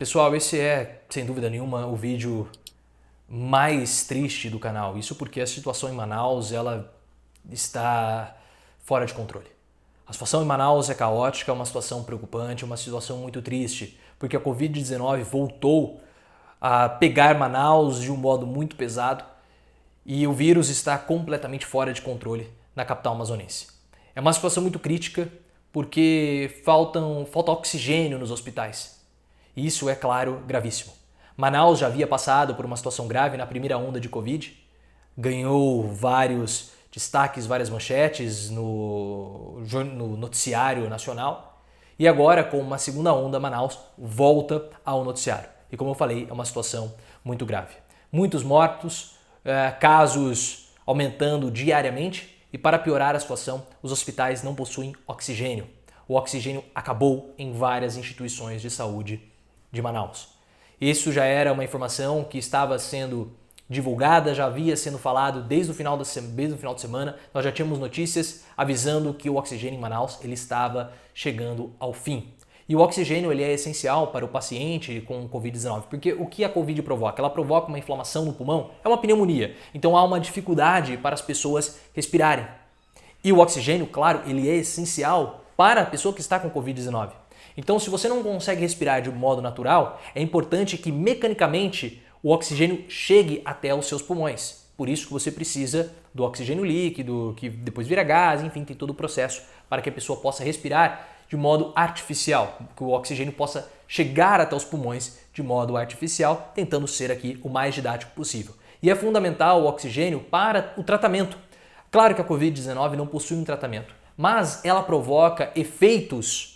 Pessoal, esse é, sem dúvida nenhuma, o vídeo mais triste do canal. Isso porque a situação em Manaus ela está fora de controle. A situação em Manaus é caótica, é uma situação preocupante, uma situação muito triste, porque a Covid-19 voltou a pegar Manaus de um modo muito pesado e o vírus está completamente fora de controle na capital amazonense. É uma situação muito crítica porque falta oxigênio nos hospitais. E isso é, claro, gravíssimo. Manaus já havia passado por uma situação grave na primeira onda de Covid, ganhou vários destaques, várias manchetes no noticiário nacional e agora, com uma segunda onda, Manaus volta ao noticiário. E como eu falei, é uma situação muito grave. Muitos mortos, casos aumentando diariamente e, para piorar a situação, os hospitais não possuem oxigênio. O oxigênio acabou em várias instituições de saúde de Manaus. Isso já era uma informação que estava sendo divulgada, já havia sendo falado desde o final de semana. Nós já tínhamos notícias avisando que o oxigênio em Manaus ele estava chegando ao fim. E o oxigênio ele é essencial para o paciente com Covid-19, porque o que a Covid provoca? Ela provoca uma inflamação no pulmão, é uma pneumonia. Então há uma dificuldade para as pessoas respirarem. E o oxigênio, claro, ele é essencial para a pessoa que está com Covid-19. Então, se você não consegue respirar de um modo natural, é importante que mecanicamente o oxigênio chegue até os seus pulmões. Por isso que você precisa do oxigênio líquido, que depois vira gás, enfim, tem todo o processo para que a pessoa possa respirar de modo artificial, que o oxigênio possa chegar até os pulmões de modo artificial, tentando ser aqui o mais didático possível. E é fundamental o oxigênio para o tratamento. Claro que a Covid-19 não possui um tratamento, mas ela provoca efeitos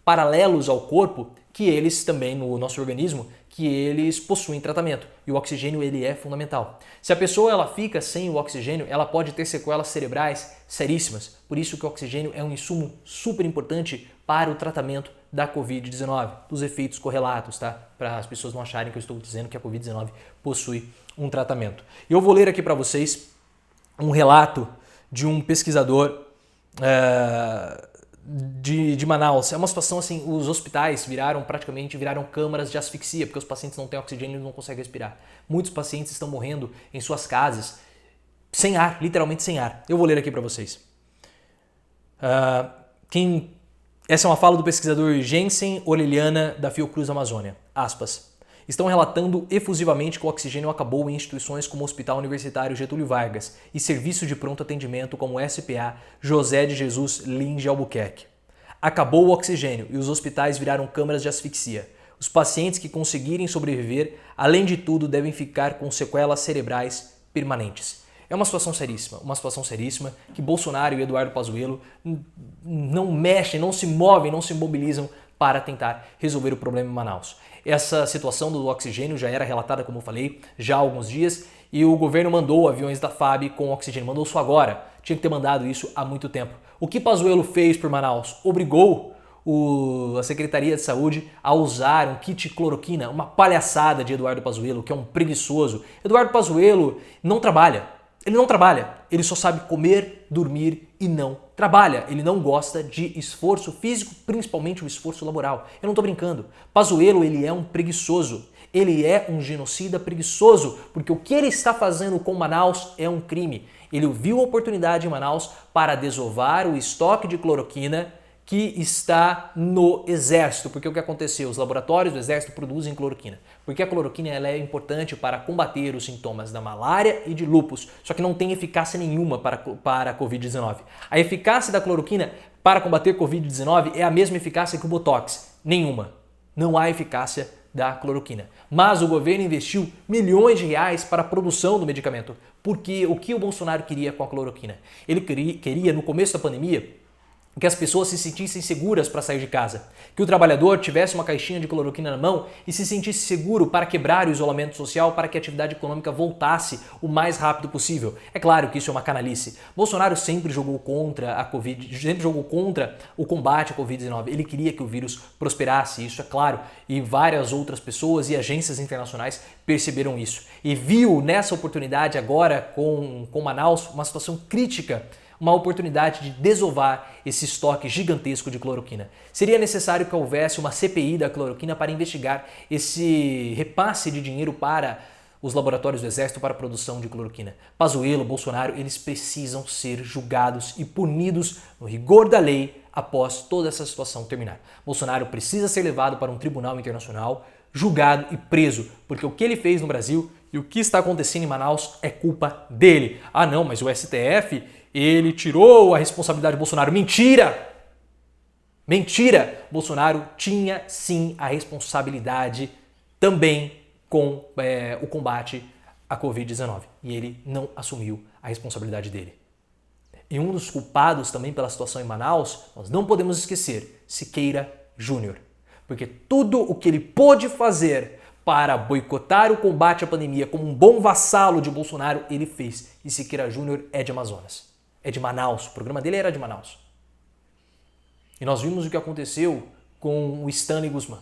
paralelos ao corpo que eles também no nosso organismo, que eles possuem tratamento. E o oxigênio ele é fundamental. Se a pessoa ela fica sem o oxigênio, ela pode ter sequelas cerebrais seríssimas. Por isso que o oxigênio é um insumo super importante para o tratamento da Covid-19, dos efeitos correlatos, tá? Para as pessoas não acharem que eu estou dizendo que a Covid-19 possui um tratamento. E eu vou ler aqui para vocês um relato de um pesquisador de Manaus. É uma situação assim, os hospitais praticamente viraram câmaras de asfixia, porque os pacientes não têm oxigênio e não conseguem respirar. Muitos pacientes estão morrendo em suas casas, sem ar, literalmente sem ar. Eu vou ler aqui para vocês. Essa é uma fala do pesquisador Jensen Orellana da Fiocruz Amazônia. Aspas. Estão relatando efusivamente que o oxigênio acabou em instituições como o Hospital Universitário Getúlio Vargas e serviço de pronto atendimento como o SPA José de Jesus Lins de Albuquerque. Acabou o oxigênio e os hospitais viraram câmaras de asfixia. Os pacientes que conseguirem sobreviver, além de tudo, devem ficar com sequelas cerebrais permanentes. É uma situação seríssima que Bolsonaro e Eduardo Pazuello não mexem, não se movem, não se mobilizam para tentar resolver o problema em Manaus. Essa situação do oxigênio já era relatada, como eu falei, já há alguns dias e o governo mandou aviões da FAB com oxigênio, mandou isso agora, tinha que ter mandado isso há muito tempo. O que Pazuello fez por Manaus? Obrigou a Secretaria de Saúde a usar um kit cloroquina, uma palhaçada de Eduardo Pazuello, que é um preguiçoso. Eduardo Pazuello não trabalha. Ele não trabalha, ele só sabe comer, dormir e não trabalha. Ele não gosta de esforço físico, principalmente o esforço laboral. Eu não tô brincando. Pazuello, ele é um preguiçoso. Ele é um genocida preguiçoso, porque o que ele está fazendo com Manaus é um crime. Ele viu a oportunidade em Manaus para desovar o estoque de cloroquina que está no Exército, porque o que aconteceu? Os laboratórios do Exército produzem cloroquina, porque a cloroquina ela é importante para combater os sintomas da malária e de lúpus, só que não tem eficácia nenhuma para a Covid-19. A eficácia da cloroquina para combater Covid-19 é a mesma eficácia que o Botox, nenhuma. Não há eficácia da cloroquina. Mas o governo investiu milhões de reais para a produção do medicamento, porque o que o Bolsonaro queria com a cloroquina? Ele queria no começo da pandemia, que as pessoas se sentissem seguras para sair de casa, que o trabalhador tivesse uma caixinha de cloroquina na mão e se sentisse seguro para quebrar o isolamento social, para que a atividade econômica voltasse o mais rápido possível. É claro que isso é uma canalice. Bolsonaro sempre jogou contra a Covid, sempre jogou contra o combate à Covid-19. Ele queria que o vírus prosperasse, isso é claro, e várias outras pessoas e agências internacionais perceberam isso. E viu nessa oportunidade agora com Manaus uma situação crítica, uma oportunidade de desovar esse estoque gigantesco de cloroquina. Seria necessário que houvesse uma CPI da cloroquina para investigar esse repasse de dinheiro para os laboratórios do Exército para a produção de cloroquina. Pazuello, Bolsonaro, eles precisam ser julgados e punidos no rigor da lei após toda essa situação terminar. Bolsonaro precisa ser levado para um tribunal internacional, julgado e preso, porque o que ele fez no Brasil e o que está acontecendo em Manaus é culpa dele. Ah não, mas o STF, ele tirou a responsabilidade do Bolsonaro. Mentira! Mentira! Bolsonaro tinha sim a responsabilidade também com o combate à Covid-19 e ele não assumiu a responsabilidade dele. E um dos culpados também pela situação em Manaus, nós não podemos esquecer, Siqueira Júnior. Porque tudo o que ele pôde fazer para boicotar o combate à pandemia como um bom vassalo de Bolsonaro, ele fez. E Siqueira Júnior é de Amazonas, é de Manaus, o programa dele era de Manaus. E nós vimos o que aconteceu com o Stanley Guzmán,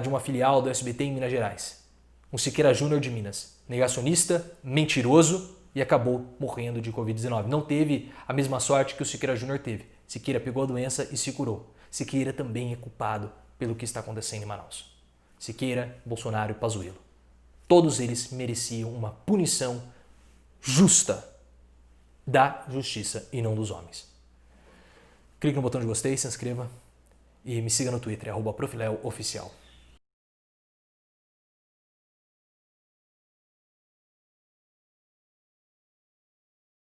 de uma filial do SBT em Minas Gerais. Um Siqueira Júnior de Minas, negacionista, mentiroso e acabou morrendo de Covid-19. Não teve a mesma sorte que o Siqueira Júnior teve. Siqueira pegou a doença e se curou. Siqueira também é culpado pelo que está acontecendo em Manaus. Siqueira, Bolsonaro e Pazuello. Todos eles mereciam uma punição justa da justiça e não dos homens. Clique no botão de gostei, se inscreva e me siga no Twitter, @ProfLeoOficial.